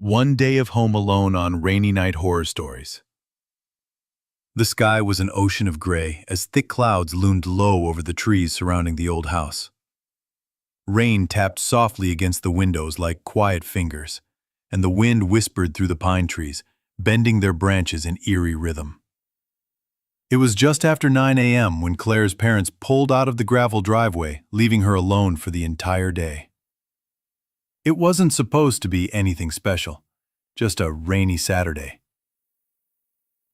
One day of home alone on rainy night horror stories. The sky was an ocean of gray as thick clouds loomed low over the trees surrounding the old house. Rain tapped softly against the windows like quiet fingers, and the wind whispered through the pine trees, bending their branches in eerie rhythm. It was just after 9 a.m. when Claire's parents pulled out of the gravel driveway, leaving her alone for the entire day. It wasn't supposed to be anything special, just a rainy Saturday.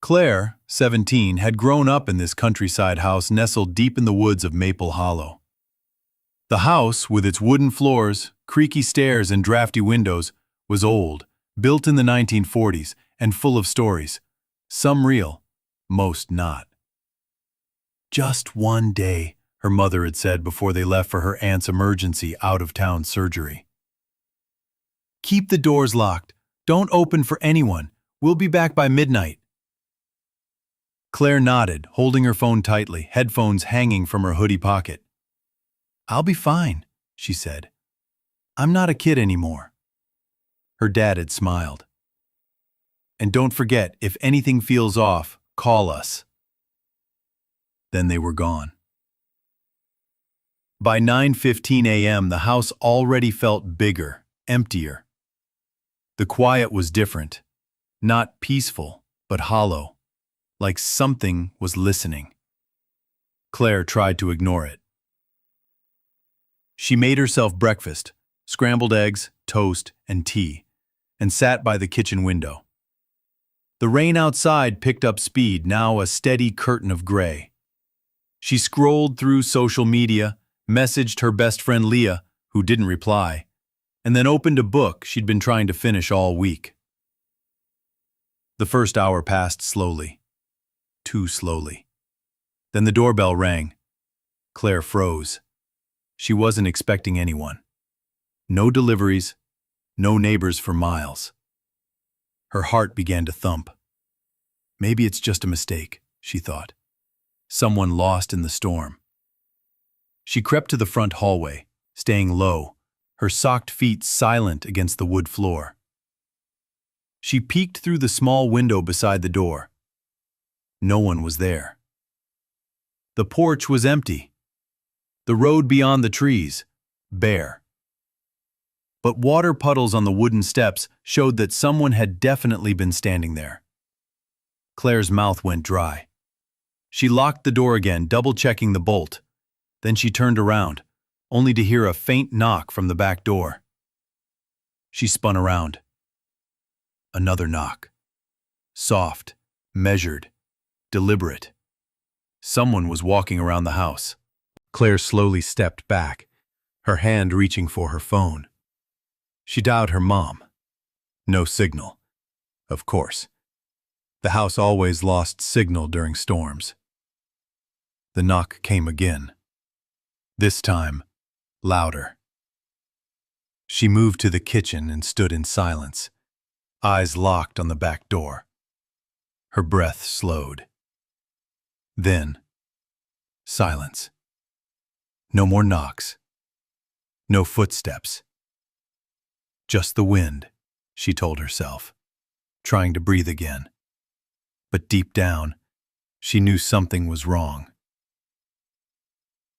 Claire, 17, had grown up in this countryside house nestled deep in the woods of Maple Hollow. The house, with its wooden floors, creaky stairs, and drafty windows, was old, built in the 1940s, and full of stories, some real, most not. Just one day, her mother had said before they left for her aunt's emergency out-of-town surgery. "Keep the doors locked. Don't open for anyone. We'll be back by midnight." Claire nodded, holding her phone tightly, headphones hanging from her hoodie pocket. "I'll be fine," she said. "I'm not a kid anymore." Her dad had smiled. "And don't forget, if anything feels off, call us." Then they were gone. By 9:15 a.m., the house already felt bigger, emptier. The quiet was different, not peaceful, but hollow, like something was listening. Claire tried to ignore it. She made herself breakfast, scrambled eggs, toast, and tea, and sat by the kitchen window. The rain outside picked up speed, now a steady curtain of gray. She scrolled through social media, messaged her best friend Leah, who didn't reply, and then opened a book she'd been trying to finish all week. The first hour passed slowly, too slowly. Then the doorbell rang. Claire froze. She wasn't expecting anyone. No deliveries, no neighbors for miles. Her heart began to thump. Maybe it's just a mistake, she thought. Someone lost in the storm. She crept to the front hallway, staying low, her socked feet silent against the wood floor. She peeked through the small window beside the door. No one was there. The porch was empty. The road beyond the trees, bare. But water puddles on the wooden steps showed that someone had definitely been standing there. Claire's mouth went dry. She locked the door again, double-checking the bolt. Then she turned around, only to hear a faint knock from the back door. She spun around. Another knock. Soft, measured, deliberate. Someone was walking around the house. Claire slowly stepped back, her hand reaching for her phone. She dialed her mom. No signal. Of course. The house always lost signal during storms. The knock came again. This time, louder. She moved to the kitchen and stood in silence, eyes locked on the back door. Her breath slowed. Then, silence. No more knocks. No footsteps. Just the wind, she told herself, trying to breathe again. But deep down, she knew something was wrong.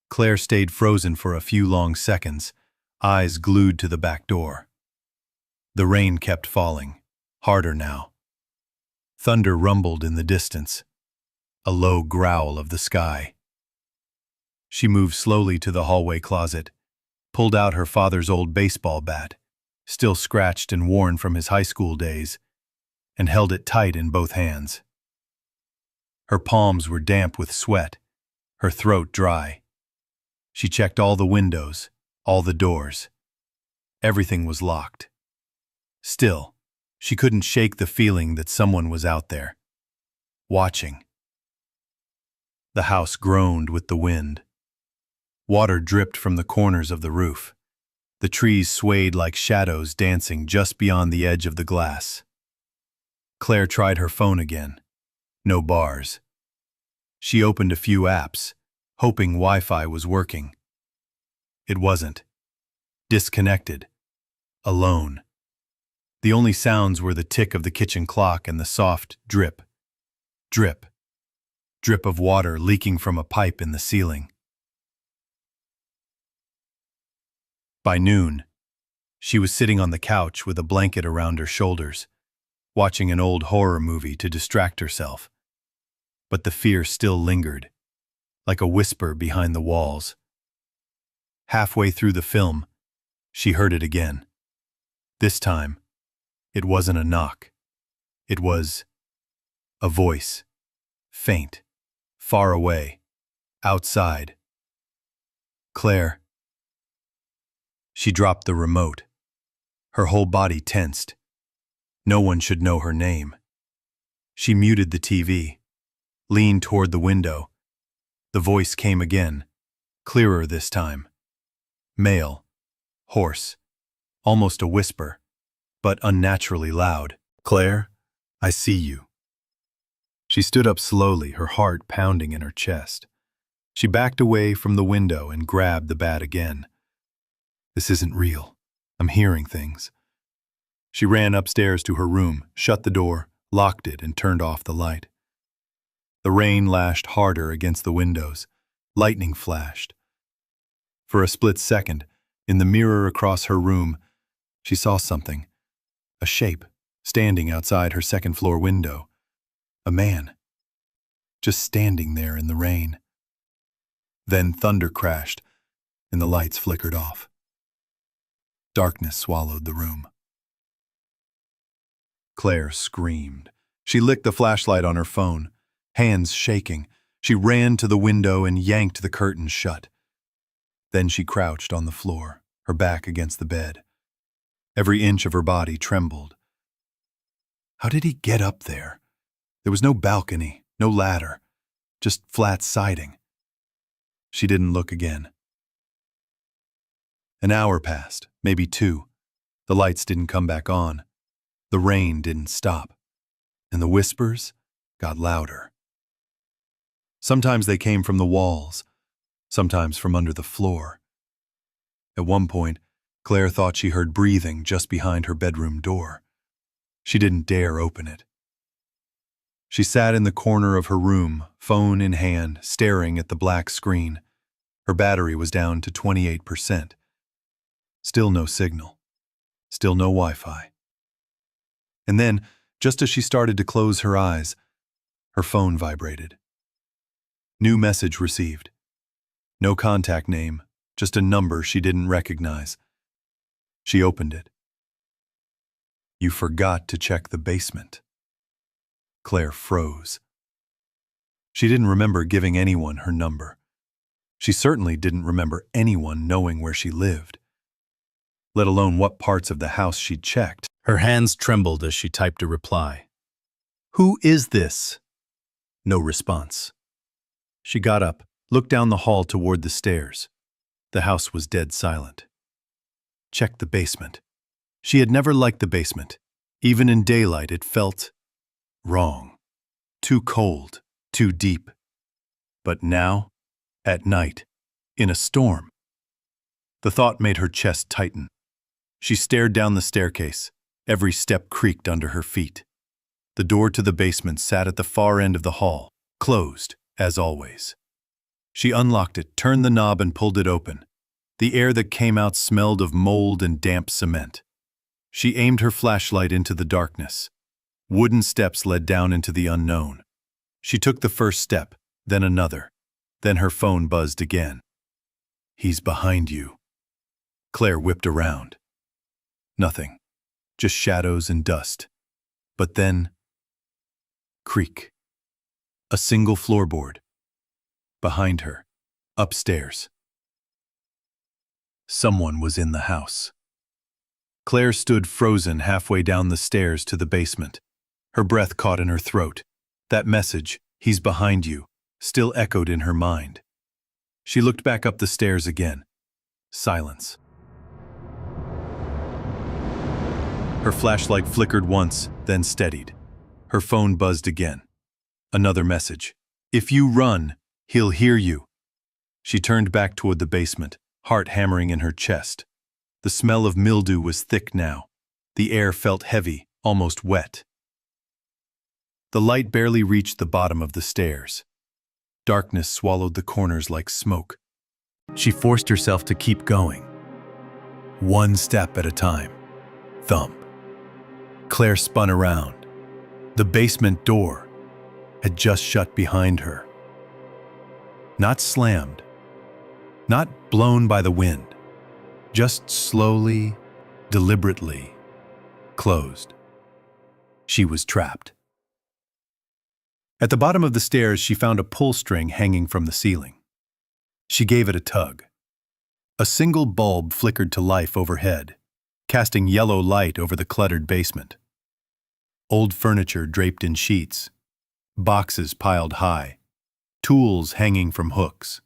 Claire stayed frozen for a few long seconds, eyes glued to the back door. The rain kept falling, harder now. Thunder rumbled in the distance, a low growl of the sky. She moved slowly to the hallway closet, pulled out her father's old baseball bat, still scratched and worn from his high school days, and held it tight in both hands. Her palms were damp with sweat, her throat dry. She checked all the windows, all the doors. Everything was locked. Still, she couldn't shake the feeling that someone was out there, watching. The house groaned with the wind. Water dripped from the corners of the roof. The trees swayed like shadows dancing just beyond the edge of the glass. Claire tried her phone again. No bars. She opened a few apps, hoping Wi-Fi was working. It wasn't. Disconnected. Alone. The only sounds were the tick of the kitchen clock and the soft drip, drip, drip of water leaking from a pipe in the ceiling. By noon, she was sitting on the couch with a blanket around her shoulders, watching an old horror movie to distract herself. But the fear still lingered, like a whisper behind the walls. Halfway through the film, she heard it again. This time, it wasn't a knock. It was a voice, faint, far away, outside. Claire. She dropped the remote. Her whole body tensed. No one should know her name. She muted the TV, leaned toward the window. The voice came again, clearer this time. Male, hoarse, almost a whisper, but unnaturally loud. "Claire, I see you." She stood up slowly, her heart pounding in her chest. She backed away from the window and grabbed the bat again. "This isn't real. I'm hearing things." She ran upstairs to her room, shut the door, locked it, and turned off the light. The rain lashed harder against the windows. Lightning flashed. For a split second, in the mirror across her room, she saw something. A shape, standing outside her second-floor window. A man. Just standing there in the rain. Then thunder crashed, and the lights flickered off. Darkness swallowed the room. Claire screamed. She licked the flashlight on her phone, hands shaking. She ran to the window and yanked the curtains shut. Then she crouched on the floor, her back against the bed. Every inch of her body trembled. How did he get up there? There was no balcony, no ladder, just flat siding. She didn't look again. An hour passed, maybe 2. The lights didn't come back on. The rain didn't stop. And the whispers got louder. Sometimes they came from the walls, sometimes from under the floor. At one point, Claire thought she heard breathing just behind her bedroom door. She didn't dare open it. She sat in the corner of her room, phone in hand, staring at the black screen. Her battery was down to 28%. Still no signal. Still no Wi-Fi. And then, just as she started to close her eyes, her phone vibrated. New message received. No contact name, just a number she didn't recognize. She opened it. "You forgot to check the basement." Claire froze. She didn't remember giving anyone her number. She certainly didn't remember anyone knowing where she lived, let alone what parts of the house she'd checked. Her hands trembled as she typed a reply. "Who is this?" No response. She got up, looked down the hall toward the stairs. The house was dead silent. Check the basement. She had never liked the basement. Even in daylight, it felt wrong. Too cold, too deep. But now, at night, in a storm. The thought made her chest tighten. She stared down the staircase. Every step creaked under her feet. The door to the basement sat at the far end of the hall, closed, as always. She unlocked it, turned the knob, and pulled it open. The air that came out smelled of mold and damp cement. She aimed her flashlight into the darkness. Wooden steps led down into the unknown. She took the first step, then another. Then her phone buzzed again. "He's behind you." Claire whipped around. Nothing. Just shadows and dust. But then, creak. A single floorboard. Behind her, upstairs. Someone was in the house. Claire stood frozen halfway down the stairs to the basement. Her breath caught in her throat. That message, "He's behind you," still echoed in her mind. She looked back up the stairs again. Silence. Her flashlight flickered once, then steadied. Her phone buzzed again. Another message. "If you run, he'll hear you." She turned back toward the basement, heart hammering in her chest. The smell of mildew was thick now. The air felt heavy, almost wet. The light barely reached the bottom of the stairs. Darkness swallowed the corners like smoke. She forced herself to keep going. One step at a time. Thump. Claire spun around. The basement door had just shut behind her. Not slammed. Not blown by the wind. Just slowly, deliberately closed. She was trapped. At the bottom of the stairs, she found a pull string hanging from the ceiling. She gave it a tug. A single bulb flickered to life overhead, casting yellow light over the cluttered basement. Old furniture draped in sheets, boxes piled high, tools hanging from hooks.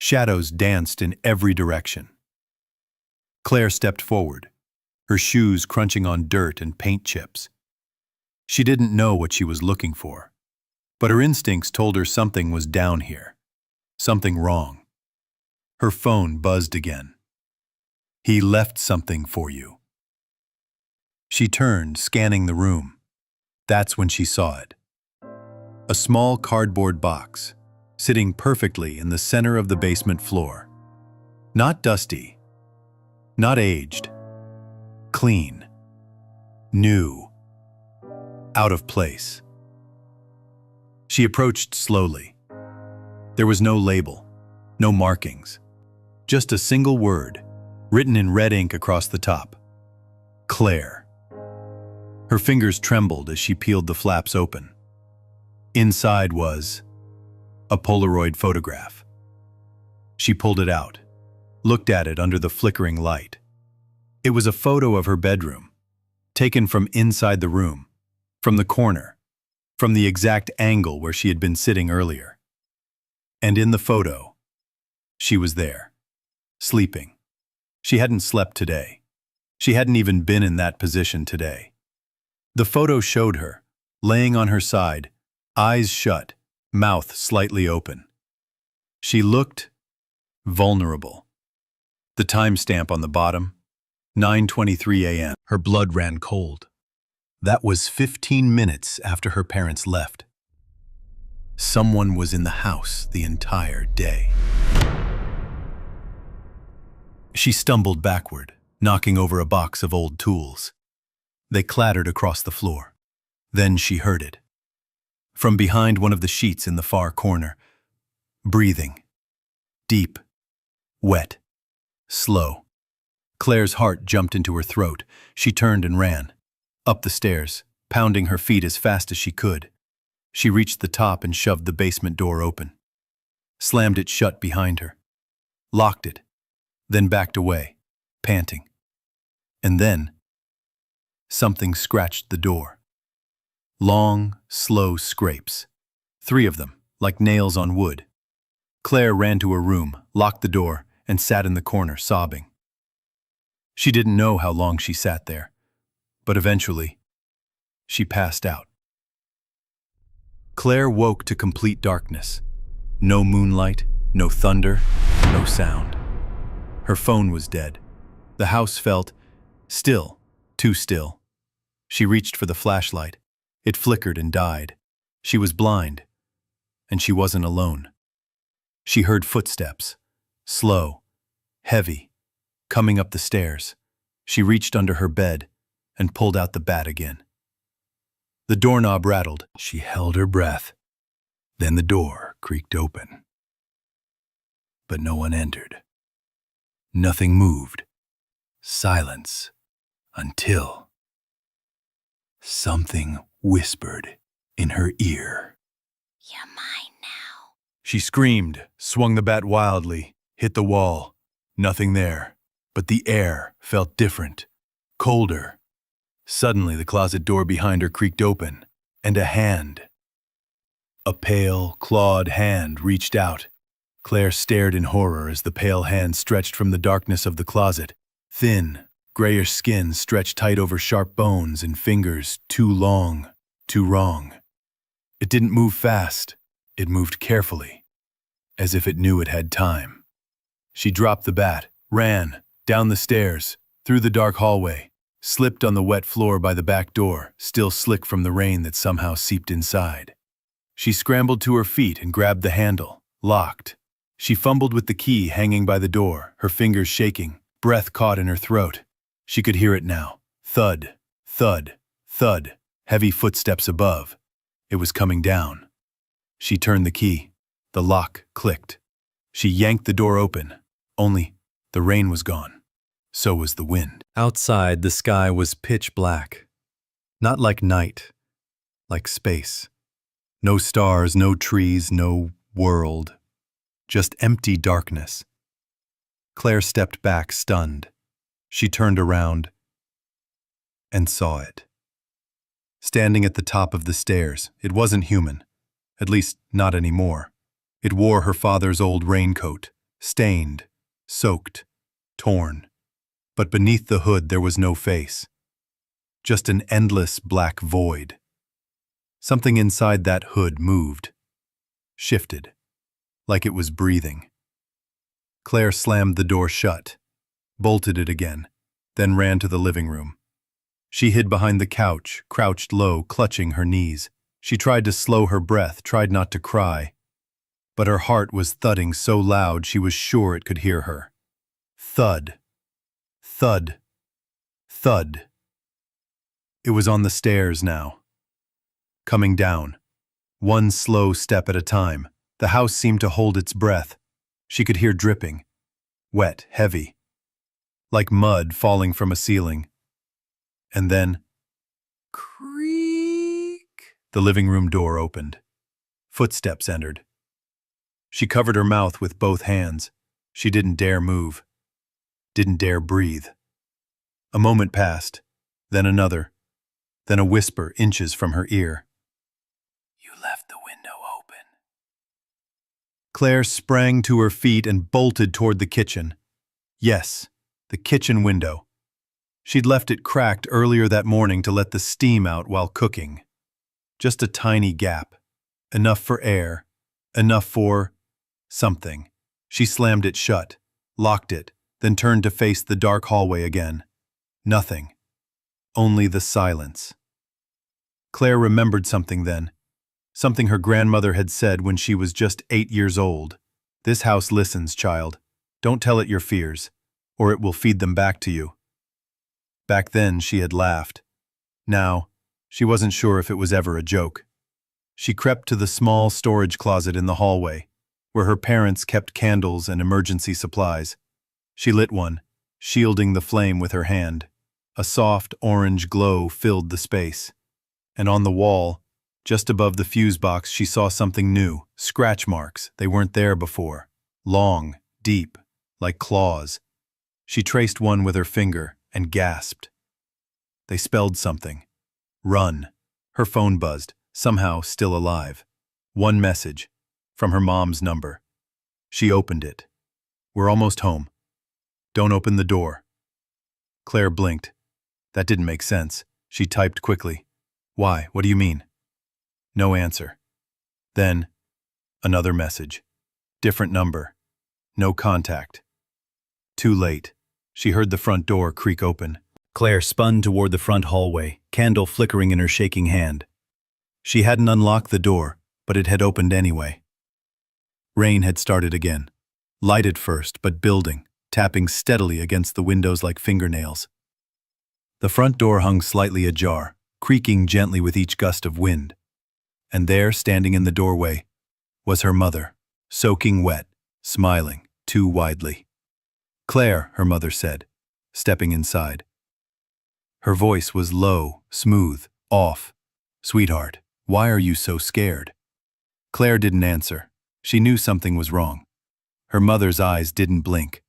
Shadows danced in every direction. Claire stepped forward, her shoes crunching on dirt and paint chips. She didn't know what she was looking for, but her instincts told her something was down here, something wrong. Her phone buzzed again. "He left something for you." She turned, scanning the room. That's when she saw it. A small cardboard box, sitting perfectly in the center of the basement floor. Not dusty, not aged, clean, new, out of place. She approached slowly. There was no label, no markings, just a single word, written in red ink across the top. Claire. Her fingers trembled as she peeled the flaps open. Inside was a Polaroid photograph. She pulled it out, looked at it under the flickering light. It was a photo of her bedroom, taken from inside the room, from the corner, from the exact angle where she had been sitting earlier. And in the photo, she was there, sleeping. She hadn't slept today. She hadn't even been in that position today. The photo showed her, laying on her side, eyes shut, mouth slightly open. She looked vulnerable. The timestamp on the bottom, 9:23 a.m. Her blood ran cold. That was 15 minutes after her parents left. Someone was in the house the entire day. She stumbled backward, knocking over a box of old tools. They clattered across the floor. Then she heard it. From behind one of the sheets in the far corner, breathing. Deep, wet, slow. Claire's heart jumped into her throat. She turned and ran. Up the stairs, pounding her feet as fast as she could. She reached the top and shoved the basement door open. Slammed it shut behind her. Locked it, then backed away, panting. And then, something scratched the door. Long, slow scrapes. 3 of them, like nails on wood. Claire ran to her room, locked the door, and sat in the corner, sobbing. She didn't know how long she sat there, but eventually, she passed out. Claire woke to complete darkness. No moonlight, no thunder, no sound. Her phone was dead. The house felt still, too still. She reached for the flashlight. It flickered and died. She was blind, and she wasn't alone. She heard footsteps, slow, heavy, coming up the stairs. She reached under her bed and pulled out the bat again. The doorknob rattled. She held her breath. Then the door creaked open. But no one entered. Nothing moved. Silence. Until something whispered in her ear. "You're mine now." She screamed, swung the bat wildly, hit the wall. Nothing there. But the air felt different, colder. Suddenly, the closet door behind her creaked open, and a hand. A pale, clawed hand reached out. Claire stared in horror as the pale hand stretched from the darkness of the closet. Thin, grayish skin stretched tight over sharp bones and fingers too long, too wrong. It didn't move fast. It moved carefully, as if it knew it had time. She dropped the bat, ran, down the stairs, through the dark hallway, slipped on the wet floor by the back door, still slick from the rain that somehow seeped inside. She scrambled to her feet and grabbed the handle, locked. She fumbled with the key hanging by the door, her fingers shaking, breath caught in her throat. She could hear it now. Thud, thud, thud, heavy footsteps above. It was coming down. She turned the key. The lock clicked. She yanked the door open. Only, the rain was gone. So was the wind. Outside, the sky was pitch black. Not like night, like space. No stars, no trees, no world. Just empty darkness. Claire stepped back, stunned. She turned around and saw it. Standing at the top of the stairs, it wasn't human. At least, not anymore. It wore her father's old raincoat, stained, soaked, torn. But beneath the hood there was no face. Just an endless black void. Something inside that hood moved, shifted, like it was breathing. Claire slammed the door shut, bolted it again, then ran to the living room. She hid behind the couch, crouched low, clutching her knees. She tried to slow her breath, tried not to cry. But her heart was thudding so loud she was sure it could hear her. Thud. Thud. Thud. It was on the stairs now. Coming down. One slow step at a time. The house seemed to hold its breath. She could hear dripping. Wet, heavy. Like mud falling from a ceiling. And then, creak. The living room door opened. Footsteps entered. She covered her mouth with both hands. She didn't dare move. Didn't dare breathe. A moment passed, then another, then a whisper inches from her ear. You left the window open. Claire sprang to her feet and bolted toward the kitchen. Yes, the kitchen window. She'd left it cracked earlier that morning to let the steam out while cooking. Just a tiny gap. Enough for air. Enough for something. She slammed it shut, locked it, then turned to face the dark hallway again. Nothing. Only the silence. Claire remembered something then. Something her grandmother had said when she was just 8 years old. This house listens, child. Don't tell it your fears, or it will feed them back to you. Back then, she had laughed. Now, she wasn't sure if it was ever a joke. She crept to the small storage closet in the hallway, where her parents kept candles and emergency supplies. She lit one, shielding the flame with her hand. A soft orange glow filled the space. And on the wall, just above the fuse box, she saw something new. Scratch marks. They weren't there before. Long, deep, like claws. She traced one with her finger and gasped. They spelled something. Run. Her phone buzzed, somehow still alive. One message, from her mom's number. She opened it. We're almost home. Don't open the door. Claire blinked. That didn't make sense. She typed quickly. Why? What do you mean? No answer. Then, another message. Different number. No contact. Too late. She heard the front door creak open. Claire spun toward the front hallway, candle flickering in her shaking hand. She hadn't unlocked the door, but it had opened anyway. Rain had started again. Light at first, but building, tapping steadily against the windows like fingernails. The front door hung slightly ajar, creaking gently with each gust of wind. And there, standing in the doorway, was her mother, soaking wet, smiling too widely. Claire, her mother said, stepping inside. Her voice was low, smooth, off. Sweetheart, why are you so scared? Claire didn't answer. She knew something was wrong. Her mother's eyes didn't blink.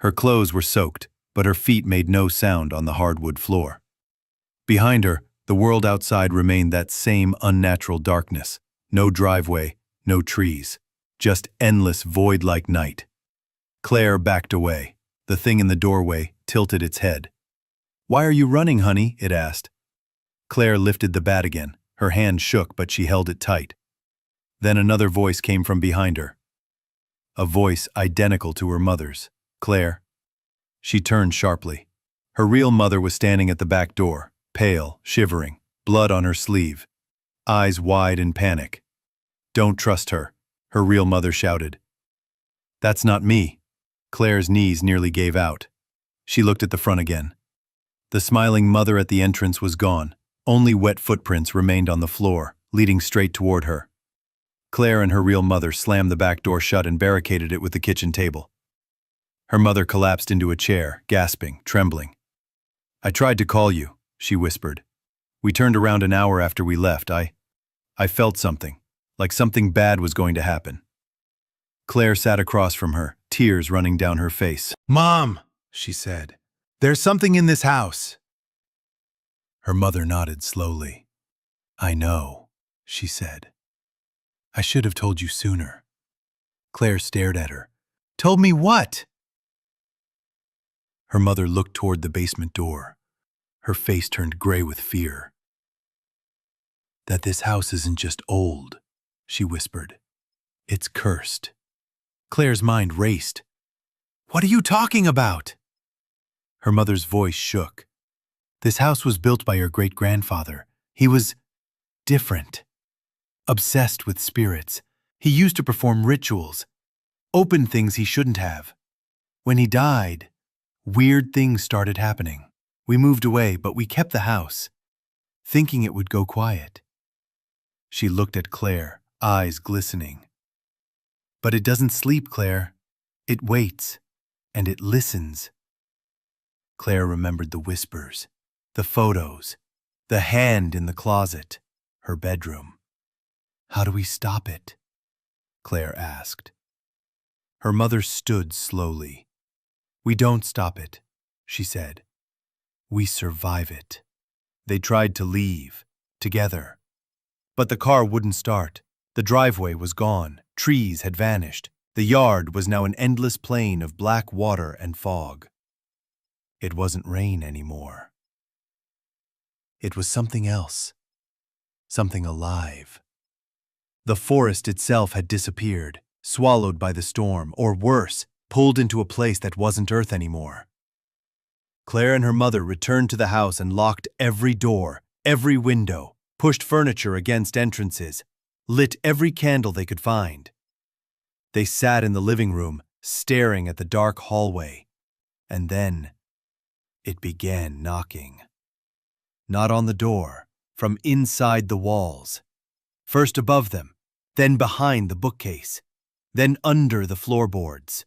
Her clothes were soaked, but her feet made no sound on the hardwood floor. Behind her, the world outside remained that same unnatural darkness. No driveway, no trees. Just endless void-like night. Claire backed away. The thing in the doorway tilted its head. Why are you running, honey? It asked. Claire lifted the bat again. Her hand shook, but she held it tight. Then another voice came from behind her. A voice identical to her mother's. Claire. She turned sharply. Her real mother was standing at the back door, pale, shivering, blood on her sleeve, eyes wide in panic. "Don't trust her," her real mother shouted. "That's not me." Claire's knees nearly gave out. She looked at the front again. The smiling mother at the entrance was gone. Only wet footprints remained on the floor, leading straight toward her. Claire and her real mother slammed the back door shut and barricaded it with the kitchen table. Her mother collapsed into a chair, gasping, trembling. "I tried to call you," she whispered. "We turned around an hour after we left. I felt something, like something bad was going to happen." Claire sat across from her, tears running down her face. "Mom," she said, "there's something in this house." Her mother nodded slowly. "I know," she said. "I should have told you sooner." Claire stared at her. "Told me what?" Her mother looked toward the basement door. Her face turned gray with fear. "That this house isn't just old," she whispered. "It's cursed." Claire's mind raced. "What are you talking about?" Her mother's voice shook. "This house was built by your great-grandfather. He was different. Obsessed with spirits. He used to perform rituals, open things he shouldn't have. When he died, weird things started happening. We moved away, but we kept the house, thinking it would go quiet." She looked at Claire, eyes glistening. "But it doesn't sleep, Claire. It waits, and it listens." Claire remembered the whispers, the photos, the hand in the closet, her bedroom. "How do we stop it?" Claire asked. Her mother stood slowly. "We don't stop it," she said. "We survive it." They tried to leave, together. But the car wouldn't start. The driveway was gone. Trees had vanished. The yard was now an endless plain of black water and fog. It wasn't rain anymore. It was something else. Something alive. The forest itself had disappeared, swallowed by the storm, or worse, pulled into a place that wasn't Earth anymore. Claire and her mother returned to the house and locked every door, every window, pushed furniture against entrances, lit every candle they could find. They sat in the living room, staring at the dark hallway, and then it began knocking. Not on the door, from inside the walls. First above them, then behind the bookcase, then under the floorboards.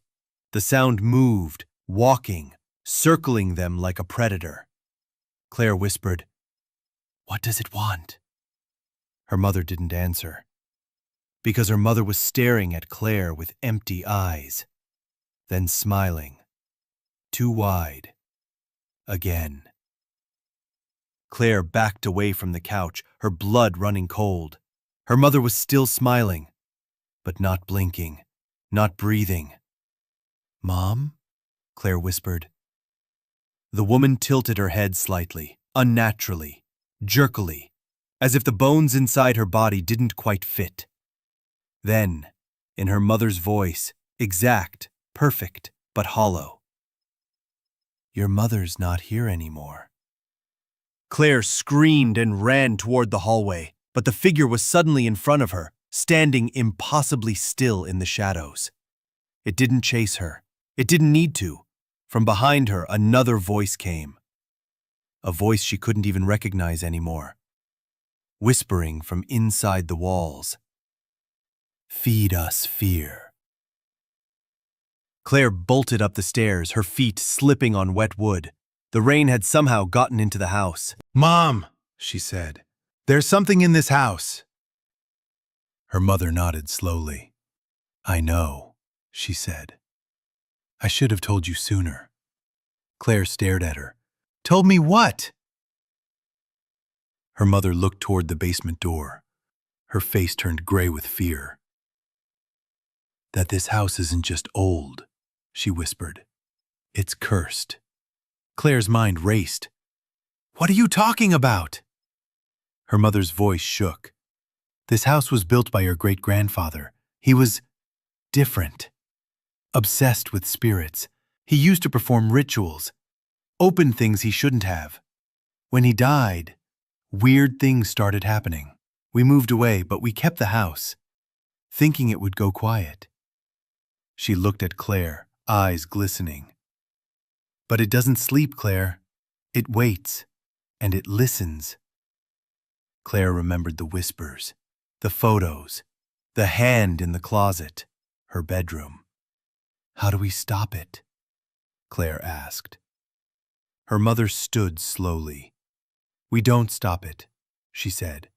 The sound moved, walking, circling them like a predator. Claire whispered, "What does it want?" Her mother didn't answer, because her mother was staring at Claire with empty eyes, then smiling, too wide, again. Claire backed away from the couch, her blood running cold. Her mother was still smiling, but not blinking, not breathing. "Mom?" Claire whispered. The woman tilted her head slightly, unnaturally, jerkily, as if the bones inside her body didn't quite fit. Then, in her mother's voice, exact, perfect, but hollow, "Your mother's not here anymore." Claire screamed and ran toward the hallway, but the figure was suddenly in front of her, standing impossibly still in the shadows. It didn't chase her. It didn't need to. From behind her, another voice came. A voice she couldn't even recognize anymore. Whispering from inside the walls. "Feed us fear." Claire bolted up the stairs, her feet slipping on wet wood. The rain had somehow gotten into the house. "Mom," she said, "there's something in this house." Her mother nodded slowly. "I know," she said. "I should have told you sooner." Claire stared at her. "Told me what?" Her mother looked toward the basement door. Her face turned gray with fear. "That this house isn't just old," she whispered. "It's cursed." Claire's mind raced. "What are you talking about?" Her mother's voice shook. "This house was built by your great-grandfather. He was different. Obsessed with spirits. He used to perform rituals, opened things he shouldn't have. When he died, weird things started happening. We moved away, but we kept the house, thinking it would go quiet. She looked at Claire, eyes glistening. But it doesn't sleep, Claire. It waits, and it listens. Claire remembered the whispers, the photos, the hand in the closet, her bedroom. How do we stop it? Claire asked. Her mother stood slowly. We don't stop it, she said.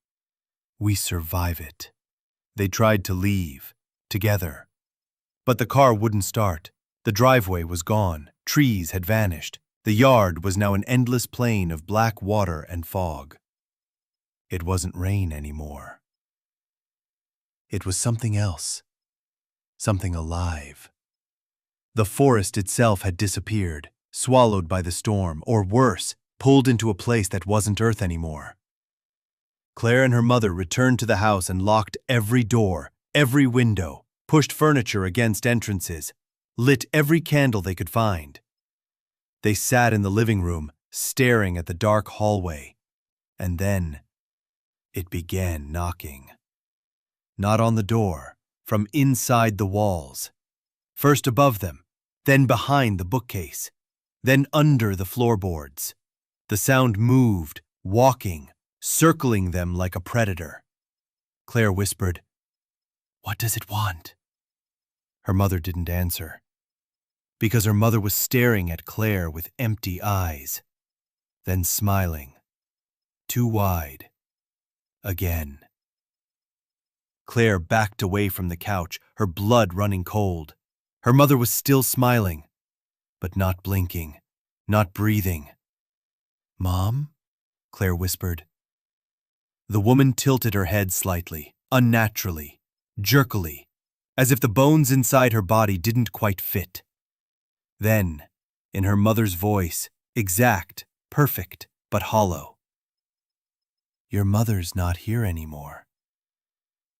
We survive it. They tried to leave, together. But the car wouldn't start. The driveway was gone. Trees had vanished. The yard was now an endless plain of black water and fog. It wasn't rain anymore. It was something else. Something alive. The forest itself had disappeared, swallowed by the storm, or worse, pulled into a place that wasn't Earth anymore. Claire and her mother returned to the house and locked every door, every window, pushed furniture against entrances, lit every candle they could find. They sat in the living room, staring at the dark hallway, and then it began knocking. Not on the door, from inside the walls. First above them, then behind the bookcase, then under the floorboards. The sound moved, walking, circling them like a predator. Claire whispered, "What does it want?" Her mother didn't answer, because her mother was staring at Claire with empty eyes, then smiling, too wide, again. Claire backed away from the couch, her blood running cold. Her mother was still smiling, but not blinking, not breathing. "Mom?" Claire whispered. The woman tilted her head slightly, unnaturally, jerkily, as if the bones inside her body didn't quite fit. Then, in her mother's voice, exact, perfect, but hollow, "Your mother's not here anymore."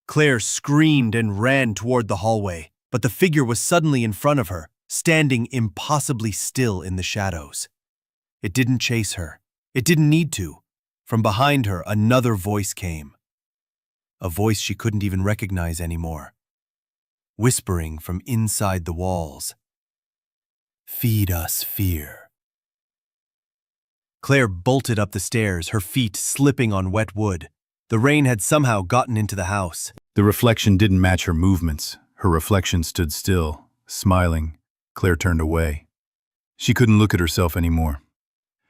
Claire screamed and ran toward the hallway, but the figure was suddenly in front of her, standing impossibly still in the shadows. It didn't chase her. It didn't need to. From behind her, another voice came. A voice she couldn't even recognize anymore. Whispering from inside the walls. "Feed us fear." Claire bolted up the stairs, her feet slipping on wet wood. The rain had somehow gotten into the house. The reflection didn't match her movements. Her reflection stood still, smiling. Claire turned away. She couldn't look at herself anymore.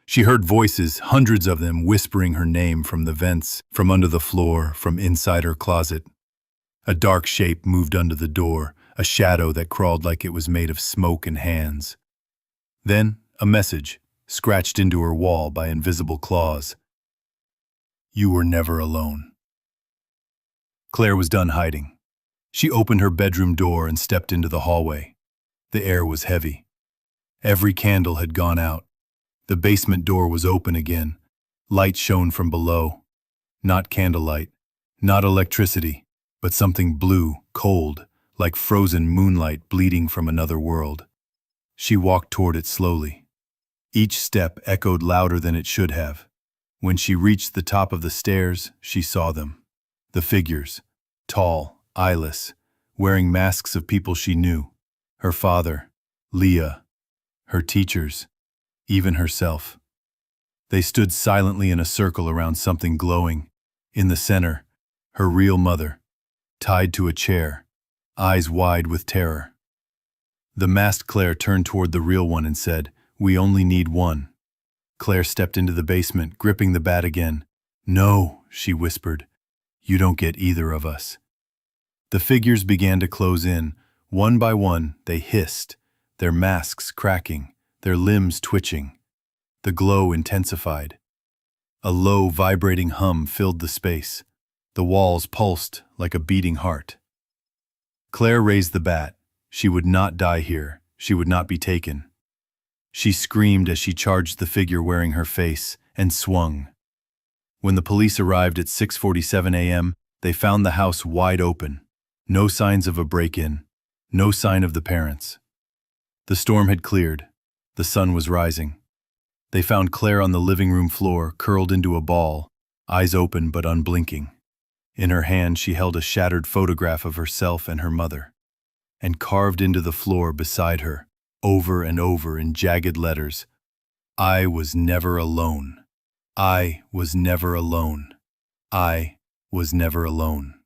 She heard voices, hundreds of them, whispering her name from the vents, from under the floor, from inside her closet. A dark shape moved under the door, a shadow that crawled like it was made of smoke and hands. Then, a message, scratched into her wall by invisible claws. "You were never alone." Claire was done hiding. She opened her bedroom door and stepped into the hallway. The air was heavy. Every candle had gone out. The basement door was open again. Light shone from below. Not candlelight, not electricity, but something blue, cold, like frozen moonlight bleeding from another world. She walked toward it slowly. Each step echoed louder than it should have. When she reached the top of the stairs, she saw them. The figures, tall, eyeless, wearing masks of people she knew. Her father, Leah, her teachers, even herself. They stood silently in a circle around something glowing. In the center, her real mother, tied to a chair, eyes wide with terror. The masked Claire turned toward the real one and said, "We only need one." Claire stepped into the basement, gripping the bat again. "No," she whispered. "You don't get either of us." The figures began to close in. One by one, they hissed, their masks cracking, their limbs twitching. The glow intensified. A low, vibrating hum filled the space. The walls pulsed like a beating heart. Claire raised the bat. She would not die here. She would not be taken. She screamed as she charged the figure wearing her face and swung. When the police arrived at 6:47 a.m., they found the house wide open. No signs of a break-in. No sign of the parents. The storm had cleared. The sun was rising. They found Claire on the living room floor, curled into a ball, eyes open but unblinking. In her hand she held a shattered photograph of herself and her mother. And carved into the floor beside her, over and over in jagged letters, "I was never alone. I was never alone. I was never alone."